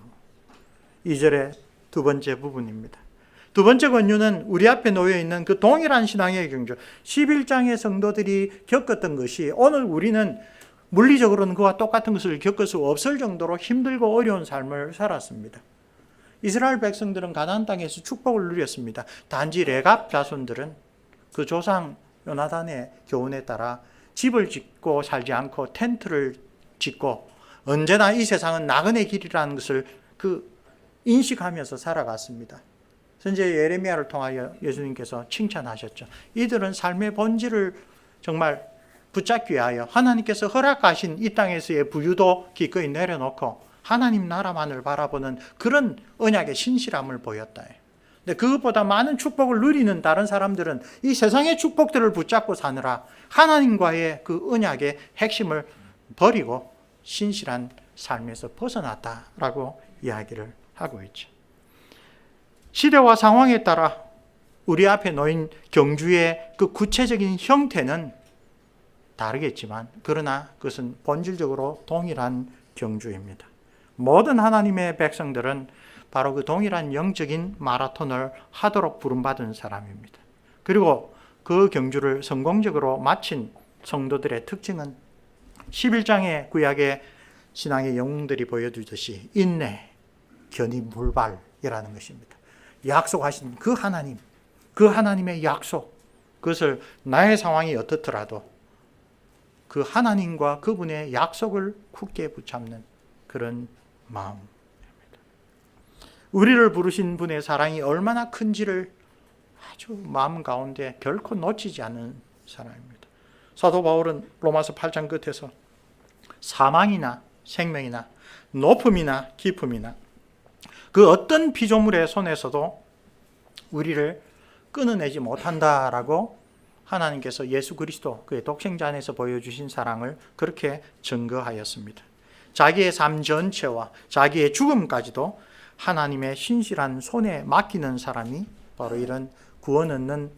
2절의 두 번째 부분입니다. 두 번째 권유는 우리 앞에 놓여 있는 그 동일한 신앙의 경주. 11장의 성도들이 겪었던 것이 오늘 우리는 물리적으로는 그와 똑같은 것을 겪을 수 없을 정도로 힘들고 어려운 삶을 살았습니다. 이스라엘 백성들은 가나안 땅에서 축복을 누렸습니다. 단지 레갑 자손들은 그 조상 요나단의 교훈에 따라 집을 짓고 살지 않고 텐트를 짓고 언제나 이 세상은 나그네 길이라는 것을 인식하면서 살아갔습니다. 선지자 예레미야를 통하여 예수님께서 칭찬하셨죠. 이들은 삶의 본질을 정말 붙잡기 위하여 하나님께서 허락하신 이 땅에서의 부유도 기꺼이 내려놓고 하나님 나라만을 바라보는 그런 언약의 신실함을 보였다. 근데 그것보다 많은 축복을 누리는 다른 사람들은 이 세상의 축복들을 붙잡고 사느라 하나님과의 그 언약의 핵심을 버리고 신실한 삶에서 벗어났다라고 이야기를 하고 있죠. 시대와 상황에 따라 우리 앞에 놓인 경주의 그 구체적인 형태는 다르겠지만 그러나 그것은 본질적으로 동일한 경주입니다. 모든 하나님의 백성들은 바로 그 동일한 영적인 마라톤을 하도록 부름받은 사람입니다. 그리고 그 경주를 성공적으로 마친 성도들의 특징은 11장의 구약의 신앙의 영웅들이 보여주듯이 인내, 견인불발이라는 것입니다. 약속하신 그 하나님, 그 하나님의 약속, 그것을 나의 상황이 어떻더라도 그 하나님과 그분의 약속을 굳게 붙잡는 그런 마음입니다. 우리를 부르신 분의 사랑이 얼마나 큰지를 아주 마음 가운데 결코 놓치지 않는 사람입니다. 사도 바울은 로마서 8장 끝에서 사망이나 생명이나 높음이나 깊음이나 그 어떤 피조물의 손에서도 우리를 끊어내지 못한다라고 하나님께서 예수 그리스도 그의 독생자 안에서 보여주신 사랑을 그렇게 증거하였습니다. 자기의 삶 전체와 자기의 죽음까지도 하나님의 신실한 손에 맡기는 사람이 바로 이런 구원 얻는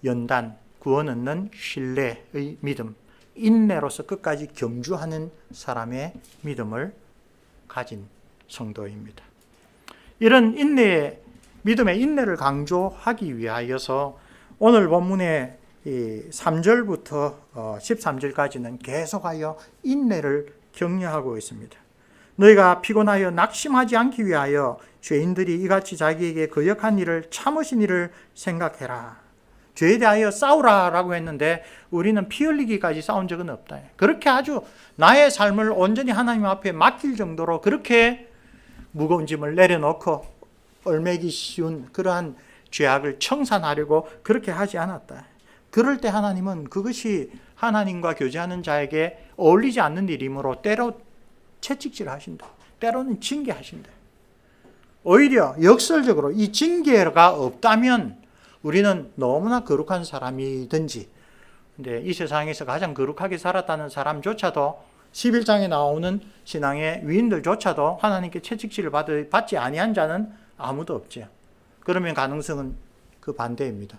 연단, 구원 얻는 신뢰의 믿음, 인내로서 끝까지 경주하는 사람의 믿음을 가진 성도입니다. 이런 인내의 믿음의 인내를 강조하기 위하여서 오늘 본문의 3절부터 13절까지는 계속하여 인내를 격려하고 있습니다. 너희가 피곤하여 낙심하지 않기 위하여 죄인들이 이같이 자기에게 거역한 일을 참으신 일을 생각해라. 죄에 대하여 싸우라라고 했는데 우리는 피 흘리기까지 싸운 적은 없다. 그렇게 아주 나의 삶을 온전히 하나님 앞에 맡길 정도로 그렇게 무거운 짐을 내려놓고 얼매기 쉬운 그러한 죄악을 청산하려고 그렇게 하지 않았다. 그럴 때 하나님은 그것이 하나님과 교제하는 자에게 어울리지 않는 일이므로 때로 채찍질 하신다. 때로는 징계하신다. 오히려 역설적으로 이 징계가 없다면 우리는 너무나 거룩한 사람이든지, 근데 이 세상에서 가장 거룩하게 살았다는 사람조차도 11장에 나오는 신앙의 위인들조차도 하나님께 채찍질을 받지 아니한 자는 아무도 없죠. 그러면 가능성은 그 반대입니다.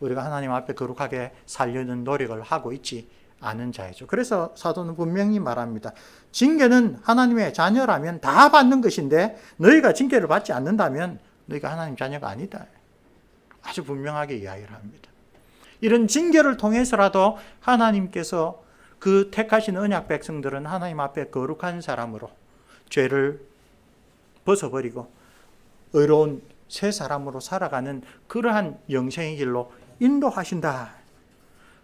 우리가 하나님 앞에 거룩하게 살려는 노력을 하고 있지 않은 자이죠. 그래서 사도는 분명히 말합니다. 징계는 하나님의 자녀라면 다 받는 것인데 너희가 징계를 받지 않는다면 너희가 하나님 자녀가 아니다. 아주 분명하게 이야기를 합니다. 이런 징계를 통해서라도 하나님께서 그 택하신 언약 백성들은 하나님 앞에 거룩한 사람으로 죄를 벗어버리고 의로운 새 사람으로 살아가는 그러한 영생의 길로 인도하신다.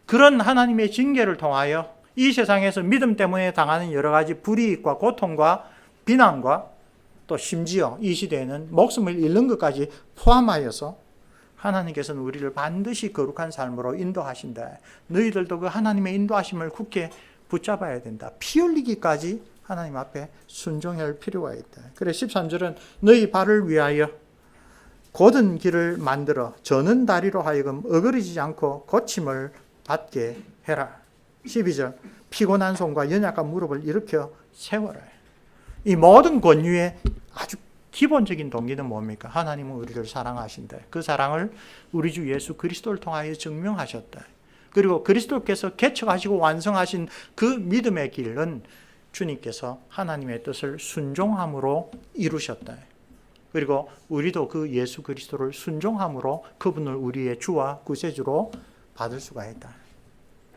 그런 하나님의 징계를 통하여 이 세상에서 믿음 때문에 당하는 여러 가지 불이익과 고통과 비난과 또 심지어 이 시대에는 목숨을 잃는 것까지 포함하여서 하나님께서는 우리를 반드시 거룩한 삶으로 인도하신다. 너희들도 그 하나님의 인도하심을 굳게 붙잡아야 된다. 피 흘리기까지 하나님 앞에 순종할 필요가 있다. 그래 13절은 너희 발을 위하여 곧은 길을 만들어 저는 다리로 하여금 어그러지지 않고 고침을 받게 해라. 12절 피곤한 손과 연약한 무릎을 일으켜 세워라. 이 모든 권유의 아주 기본적인 동기는 뭡니까? 하나님은 우리를 사랑하신다. 그 사랑을 우리 주 예수 그리스도를 통하여 증명하셨다. 그리고 그리스도께서 개척하시고 완성하신 그 믿음의 길은 주님께서 하나님의 뜻을 순종함으로 이루셨다. 그리고 우리도 그 예수 그리스도를 순종함으로 그분을 우리의 주와 구세주로 받을 수가 있다.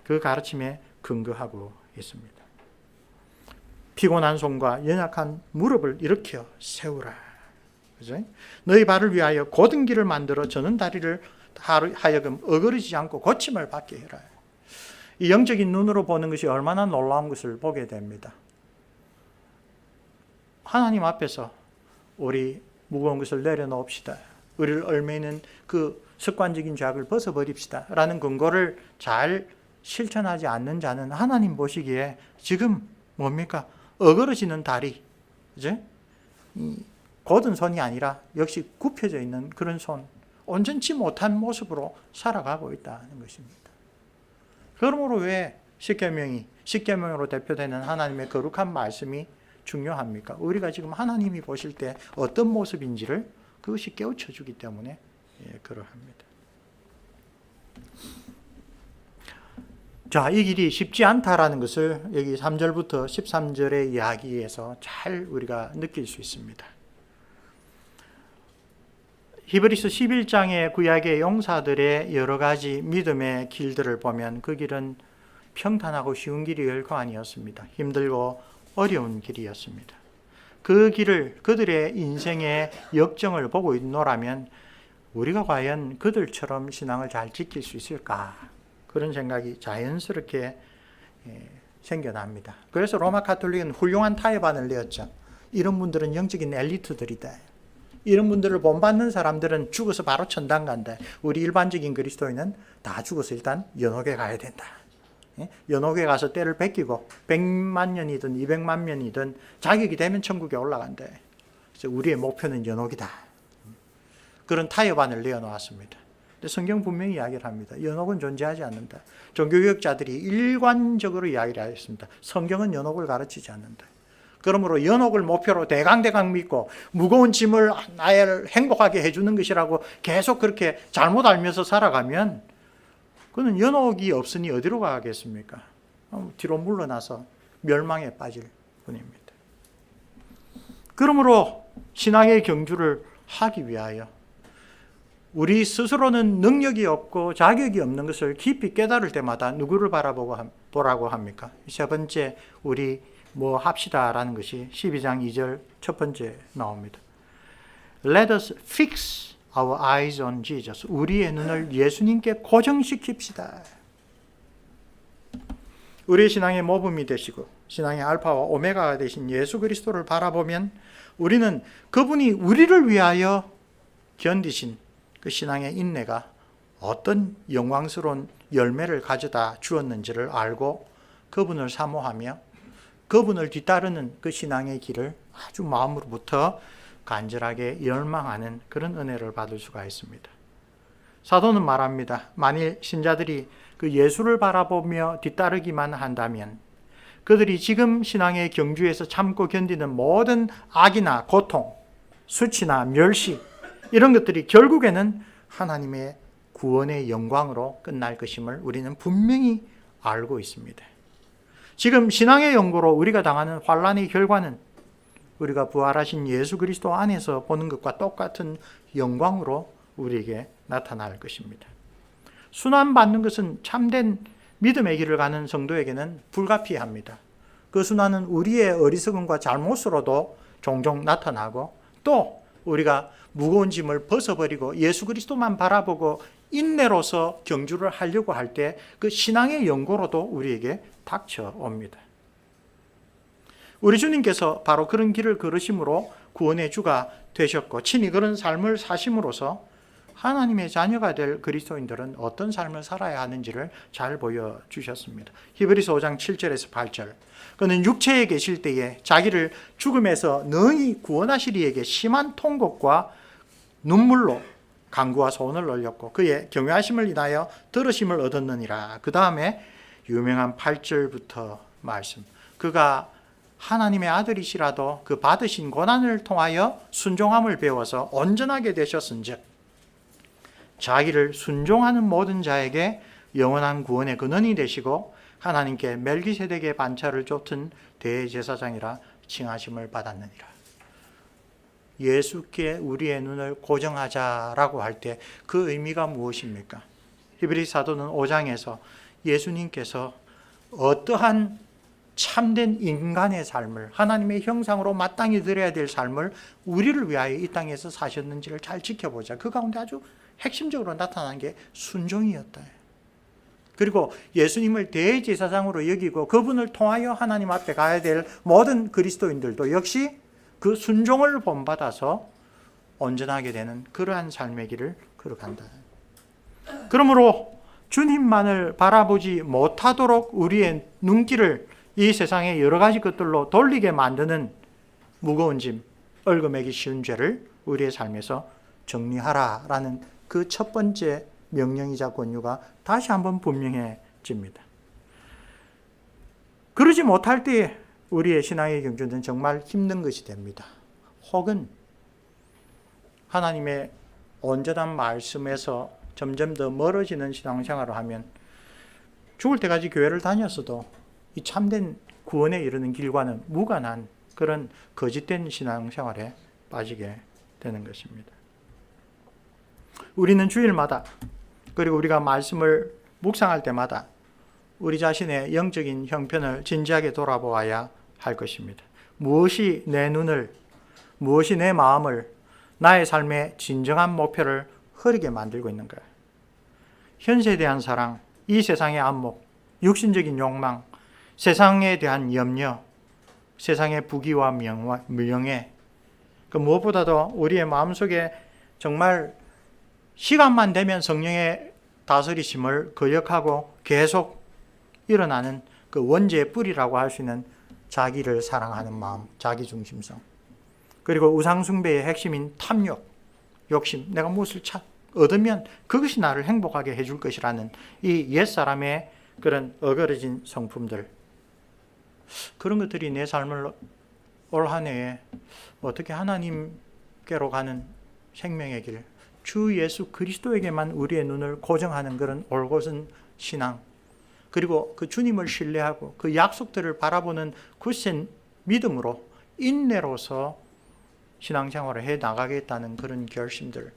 그 가르침에 근거하고 있습니다. 피곤한 손과 연약한 무릎을 일으켜 세우라. 그죠? 너희 발을 위하여 곧은 길을 만들어 저는 다리를 하여금 어그러지지 않고 고침을 받게 해라. 이 영적인 눈으로 보는 것이 얼마나 놀라운 것을 보게 됩니다. 하나님 앞에서 우리 무거운 것을 내려놓읍시다. 우리를 얽매이는 그 습관적인 죄악을 벗어버립시다. 라는 근거를 잘 실천하지 않는 자는 하나님 보시기에 지금 뭡니까? 어그러지는 다리, 그죠? 곧은 손이 아니라 역시 굽혀져 있는 그런 손, 온전치 못한 모습으로 살아가고 있다는 것입니다. 그러므로 왜 십계명으로 대표되는 하나님의 거룩한 말씀이 중요합니까? 우리가 지금 하나님이 보실 때 어떤 모습인지를 그것이 깨우쳐 주기 때문에 그러합니다. 자, 이 길이 쉽지 않다라는 것을 여기 3절부터 13절의 이야기에서 잘 우리가 느낄 수 있습니다. 히브리서 11장의 구약의 용사들의 여러 가지 믿음의 길들을 보면 그 길은 평탄하고 쉬운 길이 결코 아니었습니다. 힘들고 어려운 길이었습니다. 그 길을 그들의 인생의 역정을 보고 있노라면 우리가 과연 그들처럼 신앙을 잘 지킬 수 있을까? 그런 생각이 자연스럽게 생겨납니다. 그래서 로마 가톨릭은 훌륭한 타협안을 내었죠. 이런 분들은 영적인 엘리트들이다. 이런 분들을 본받는 사람들은 죽어서 바로 천당 간다. 우리 일반적인 그리스도인은 다 죽어서 일단 연옥에 가야 된다. 연옥에 가서 때를 뺏기고 100만 년이든 200만 년이든 자격이 되면 천국에 올라간다. 그래서 우리의 목표는 연옥이다. 그런 타협안을 내어놓았습니다. 근데 성경 분명히 이야기를 합니다. 연옥은 존재하지 않는다. 종교개혁자들이 일관적으로 이야기를 하였습니다. 성경은 연옥을 가르치지 않는다. 그러므로 연옥을 목표로 대강 믿고 무거운 짐을 나를 행복하게 해주는 것이라고 계속 그렇게 잘못 알면서 살아가면 그는 연옥이 없으니 어디로 가겠습니까? 뒤로 물러나서 멸망에 빠질 뿐입니다. 그러므로 신앙의 경주를 하기 위하여 우리 스스로는 능력이 없고 자격이 없는 것을 깊이 깨달을 때마다 누구를 보라고 합니까? 세 번째, 우리 뭐 합시다라는 것이 12장 2절 첫 번째 나옵니다. Let us fix our eyes on Jesus. 우리의 눈을 예수님께 고정시킵시다. 우리의 신앙의 모범이 되시고 신앙의 알파와 오메가가 되신 예수 그리스도를 바라보면 우리는 그분이 우리를 위하여 견디신 그 신앙의 인내가 어떤 영광스러운 열매를 가져다 주었는지를 알고 그분을 사모하며 그분을 뒤따르는 그 신앙의 길을 아주 마음으로부터 간절하게 열망하는 그런 은혜를 받을 수가 있습니다. 사도는 말합니다. 만일 신자들이 그 예수를 바라보며 뒤따르기만 한다면 그들이 지금 신앙의 경주에서 참고 견디는 모든 악이나 고통, 수치나 멸시 이런 것들이 결국에는 하나님의 구원의 영광으로 끝날 것임을 우리는 분명히 알고 있습니다. 지금 신앙의 연고로 우리가 당하는 환난의 결과는 우리가 부활하신 예수 그리스도 안에서 보는 것과 똑같은 영광으로 우리에게 나타날 것입니다. 순환받는 것은 참된 믿음의 길을 가는 성도에게는 불가피합니다. 그 순환은 우리의 어리석음과 잘못으로도 종종 나타나고 또 우리가 무거운 짐을 벗어버리고 예수 그리스도만 바라보고 인내로서 경주를 하려고 할 때 그 신앙의 연고로도 우리에게 닥쳐옵니다. 우리 주님께서 바로 그런 길을 걸으심으로 구원의 주가 되셨고 친히 그런 삶을 사심으로써 하나님의 자녀가 될 그리스도인들은 어떤 삶을 살아야 하는지를 잘 보여주셨습니다. 히브리서 5장 7절에서 8절 그는 육체에 계실 때에 자기를 죽음에서 능히 구원하실 이에게 심한 통곡과 눈물로 간구와 소원을 올렸고 그의 경외하심을 인하여 들으심을 얻었느니라. 그 다음에 유명한 8절부터 말씀. 그가 하나님의 아들이시라도 그 받으신 고난을 통하여 순종함을 배워서 온전하게 되셨은즉 자기를 순종하는 모든 자에게 영원한 구원의 근원이 되시고 하나님께 멜기세덱의 반차를 쫓은 대제사장이라 칭하심을 받았느니라. 예수께 우리의 눈을 고정하자라고 할 때 그 의미가 무엇입니까? 히브리 사도는 5장에서 예수님께서 어떠한 참된 인간의 삶을, 하나님의 형상으로 마땅히 드려야 될 삶을 우리를 위하여 이 땅에서 사셨는지를 잘 지켜보자. 그 가운데 아주 핵심적으로 나타난 게 순종이었다. 그리고 예수님을 대제사장으로 여기고 그분을 통하여 하나님 앞에 가야 될 모든 그리스도인들도 역시 그 순종을 본받아서 온전하게 되는 그러한 삶의 길을 걸어간다. 그러므로 주님만을 바라보지 못하도록 우리의 눈길을 이 세상의 여러 가지 것들로 돌리게 만드는 무거운 짐, 얽어매기 쉬운 죄를 우리의 삶에서 정리하라라는 그 첫 번째 명령이자 권유가 다시 한번 분명해집니다. 그러지 못할 때 우리의 신앙의 경주는 정말 힘든 것이 됩니다. 혹은 하나님의 온전한 말씀에서 점점 더 멀어지는 신앙생활을 하면 죽을 때까지 교회를 다녔어도 이 참된 구원에 이르는 길과는 무관한 그런 거짓된 신앙생활에 빠지게 되는 것입니다. 우리는 주일마다 그리고 우리가 말씀을 묵상할 때마다 우리 자신의 영적인 형편을 진지하게 돌아보아야 할 것입니다. 무엇이 내 눈을, 무엇이 내 마음을, 나의 삶의 진정한 목표를 흐리게 만들고 있는가? 현세에 대한 사랑, 이 세상의 안목, 육신적인 욕망, 세상에 대한 염려, 세상의 부귀와 명예, 그 무엇보다도 우리의 마음속에 정말 시간만 되면 성령의 다스리심을 거역하고 계속 일어나는 그 원죄의 뿌리라고 할 수 있는 자기를 사랑하는 마음, 자기중심성, 그리고 우상숭배의 핵심인 탐욕, 욕심, 내가 무엇을 얻으면 그것이 나를 행복하게 해줄 것이라는 이 옛사람의 그런 어그러진 성품들, 그런 것들이 내 삶을 올 한 해에 어떻게 하나님께로 가는 생명의 길, 주 예수 그리스도에게만 우리의 눈을 고정하는 그런 올곧은 신앙, 그리고 그 주님을 신뢰하고 그 약속들을 바라보는 굳센 믿음으로 인내로서 신앙생활을 해 나가겠다는 그런 결심들,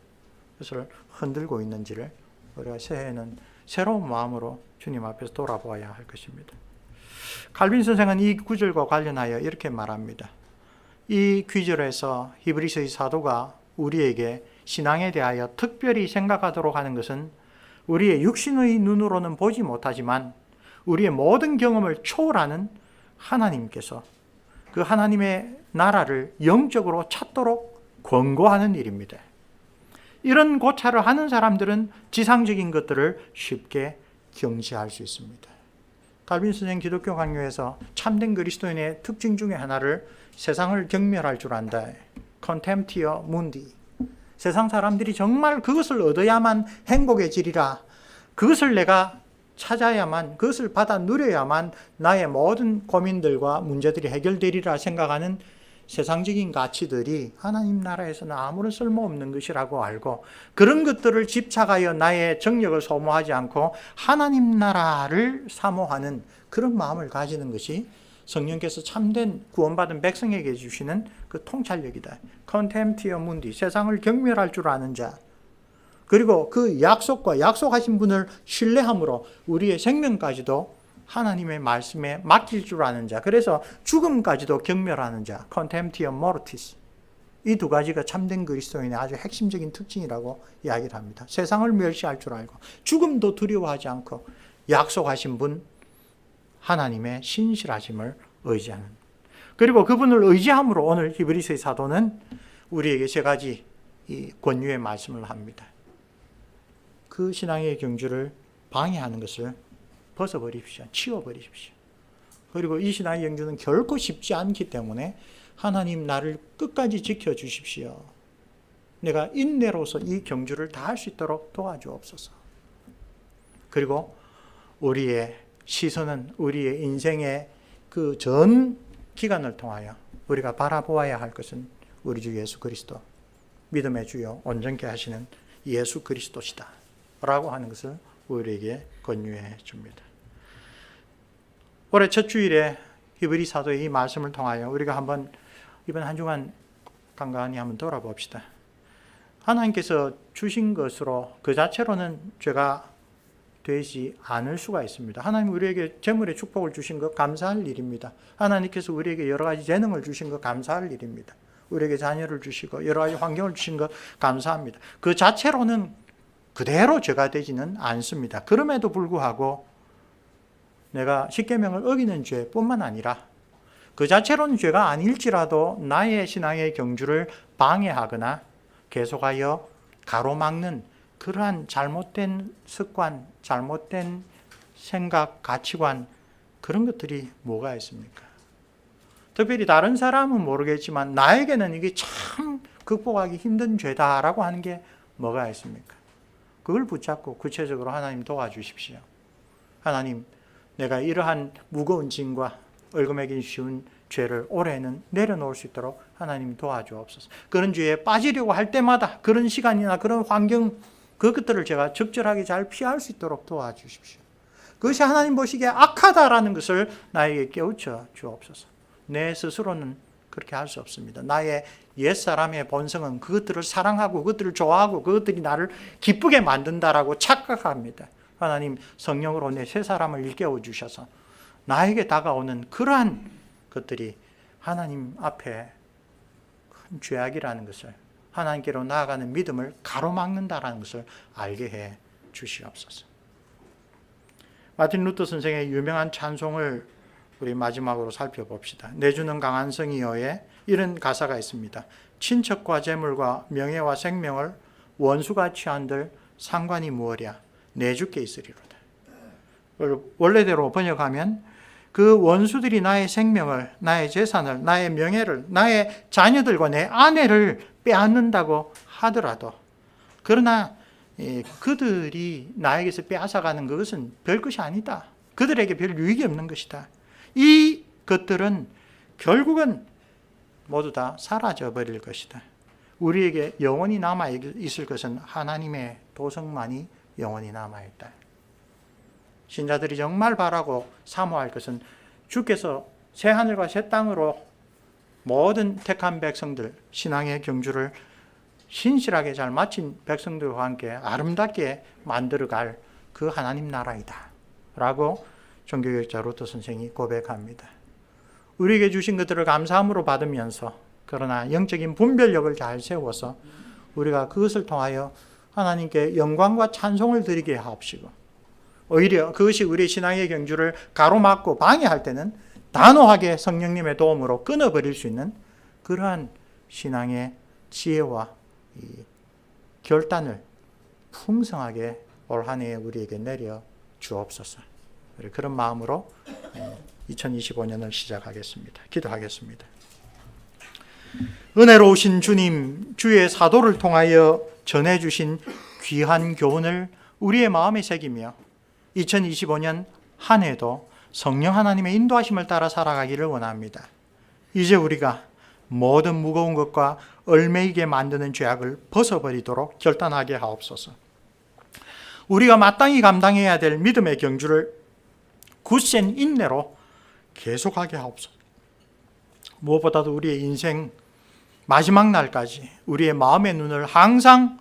그것을 흔들고 있는지를 우리가 새해에는 새로운 마음으로 주님 앞에서 돌아보아야 할 것입니다. 칼빈 선생은 이 구절과 관련하여 이렇게 말합니다. 이 구절에서 히브리서의 사도가 우리에게 신앙에 대하여 특별히 생각하도록 하는 것은 우리의 육신의 눈으로는 보지 못하지만 우리의 모든 경험을 초월하는 하나님께서 그 하나님의 나라를 영적으로 찾도록 권고하는 일입니다. 이런 고찰을 하는 사람들은 지상적인 것들을 쉽게 경시할 수 있습니다. 칼빈 선생 기독교 강요에서 참된 그리스도인의 특징 중에 하나를 세상을 경멸할 줄 안다. Contemptio mundi. 세상 사람들이 정말 그것을 얻어야만 행복해지리라. 그것을 내가 찾아야만, 그것을 받아 누려야만 나의 모든 고민들과 문제들이 해결되리라 생각하는 세상적인 가치들이 하나님 나라에서는 아무런 쓸모없는 것이라고 알고 그런 것들을 집착하여 나의 정력을 소모하지 않고 하나님 나라를 사모하는 그런 마음을 가지는 것이 성령께서 참된 구원받은 백성에게 주시는 그 통찰력이다. Contemptio mundi, 세상을 경멸할 줄 아는 자, 그리고 그 약속과 약속하신 분을 신뢰함으로 우리의 생명까지도 하나님의 말씀에 맡길 줄 아는 자, 그래서 죽음까지도 경멸하는 자, Contemptio mortis. 이 두 가지가 참된 그리스도인의 아주 핵심적인 특징이라고 이야기를 합니다. 세상을 멸시할 줄 알고 죽음도 두려워하지 않고 약속하신 분 하나님의 신실하심을 의지하는, 그리고 그분을 의지함으로 오늘 히브리서의 사도는 우리에게 세 가지 이 권유의 말씀을 합니다. 그 신앙의 경주를 방해하는 것을 벗어버리십시오. 치워버리십시오. 그리고 이 신앙의 경주는 결코 쉽지 않기 때문에 하나님 나를 끝까지 지켜주십시오. 내가 인내로서 이 경주를 다 할 수 있도록 도와주옵소서. 그리고 우리의 시선은 우리의 인생의 그 전 기간을 통하여 우리가 바라보아야 할 것은 우리 주 예수 그리스도, 믿음의 주요 온전케 하시는 예수 그리스도시다 라고 하는 것을 우리에게 권유해 줍니다. 올해 첫 주일에 히브리 사도의 이 말씀을 통하여 우리가 한번 이번 한 주간 간간히 한번 돌아봅시다. 하나님께서 주신 것으로 그 자체로는 죄가 되지 않을 수가 있습니다. 하나님 우리에게 재물의 축복을 주신 것 감사할 일입니다. 하나님께서 우리에게 여러 가지 재능을 주신 것 감사할 일입니다. 우리에게 자녀를 주시고 여러 가지 환경을 주신 것 감사합니다. 그 자체로는 그대로 죄가 되지는 않습니다. 그럼에도 불구하고 내가 십계명을 어기는 죄뿐만 아니라 그 자체로는 죄가 아닐지라도 나의 신앙의 경주를 방해하거나 계속하여 가로막는 그러한 잘못된 습관, 잘못된 생각, 가치관, 그런 것들이 뭐가 있습니까? 특별히 다른 사람은 모르겠지만 나에게는 이게 참 극복하기 힘든 죄다라고 하는 게 뭐가 있습니까? 그걸 붙잡고 구체적으로 하나님 도와주십시오. 하나님, 내가 이러한 무거운 짐과 얽매이기 쉬운 죄를 올해는 내려놓을 수 있도록 하나님 도와주옵소서. 그런 죄에 빠지려고 할 때마다 그런 시간이나 그런 환경, 그것들을 제가 적절하게 잘 피할 수 있도록 도와주십시오. 그것이 하나님 보시기에 악하다라는 것을 나에게 깨우쳐 주옵소서. 내 스스로는 그렇게 할 수 없습니다. 나의 옛사람의 본성은 그것들을 사랑하고 그것들을 좋아하고 그것들이 나를 기쁘게 만든다라고 착각합니다. 하나님 성령으로 내 새 사람을 일깨워 주셔서 나에게 다가오는 그러한 것들이 하나님 앞에 큰 죄악이라는 것을, 하나님께로 나아가는 믿음을 가로막는다라는 것을 알게 해 주시옵소서. 마틴 루터 선생의 유명한 찬송을 우리 마지막으로 살펴봅시다. 내주는 강한 성이여에 이런 가사가 있습니다. 친척과 재물과 명예와 생명을 원수같이 한들 상관이 무엇이야 내주께 있으리로다. 원래대로 번역하면 그 원수들이 나의 생명을, 나의 재산을, 나의 명예를, 나의 자녀들과 내 아내를 빼앗는다고 하더라도, 그러나 그들이 나에게서 빼앗아가는 그것은 별것이 아니다. 그들에게 별 유익이 없는 것이다. 이 것들은 결국은 모두 다 사라져버릴 것이다. 우리에게 영원히 남아있을 것은 하나님의 도성만이 영원히 남아있다. 신자들이 정말 바라고 사모할 것은 주께서 새하늘과 새 땅으로 모든 택한 백성들, 신앙의 경주를 신실하게 잘 마친 백성들과 함께 아름답게 만들어갈 그 하나님 나라이다 라고 종교개혁자 루터 선생이 고백합니다. 우리에게 주신 것들을 감사함으로 받으면서, 그러나 영적인 분별력을 잘 세워서 우리가 그것을 통하여 하나님께 영광과 찬송을 드리게 하옵시고, 오히려 그것이 우리 신앙의 경주를 가로막고 방해할 때는 단호하게 성령님의 도움으로 끊어버릴 수 있는 그러한 신앙의 지혜와 이 결단을 풍성하게 올 한 해에 우리에게 내려 주옵소서. 그런 마음으로 2025년을 시작하겠습니다. 기도하겠습니다. 은혜로우신 주님, 주의 사도를 통하여 전해주신 귀한 교훈을 우리의 마음에 새기며 2025년 한 해도 성령 하나님의 인도하심을 따라 살아가기를 원합니다. 이제 우리가 모든 무거운 것과 얽매이게 만드는 죄악을 벗어버리도록 결단하게 하옵소서. 우리가 마땅히 감당해야 될 믿음의 경주를 굳센 인내로 계속하게 하옵소서. 무엇보다도 우리의 인생 마지막 날까지 우리의 마음의 눈을 항상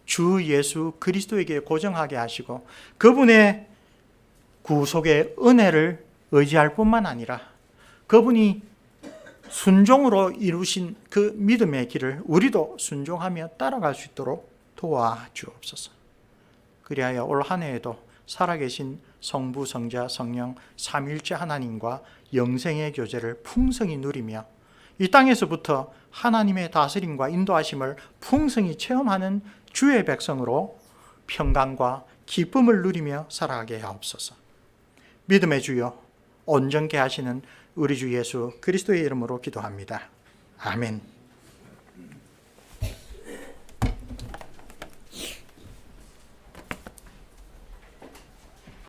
주 예수 그리스도에게 고정하게 하시고 그분의 구속의 은혜를 의지할 뿐만 아니라 그분이 순종으로 이루신 그 믿음의 길을 우리도 순종하며 따라갈 수 있도록 도와주옵소서. 그리하여 올 한 해에도 살아계신 성부, 성자, 성령 삼위일체 하나님과 영생의 교제를 풍성히 누리며 이 땅에서부터 하나님의 다스림과 인도하심을 풍성히 체험하는 주의 백성으로 평강과 기쁨을 누리며 살아가게 하옵소서. 믿음의 주여, 온전케 하시는 우리 주 예수 그리스도의 이름으로 기도합니다. 아멘.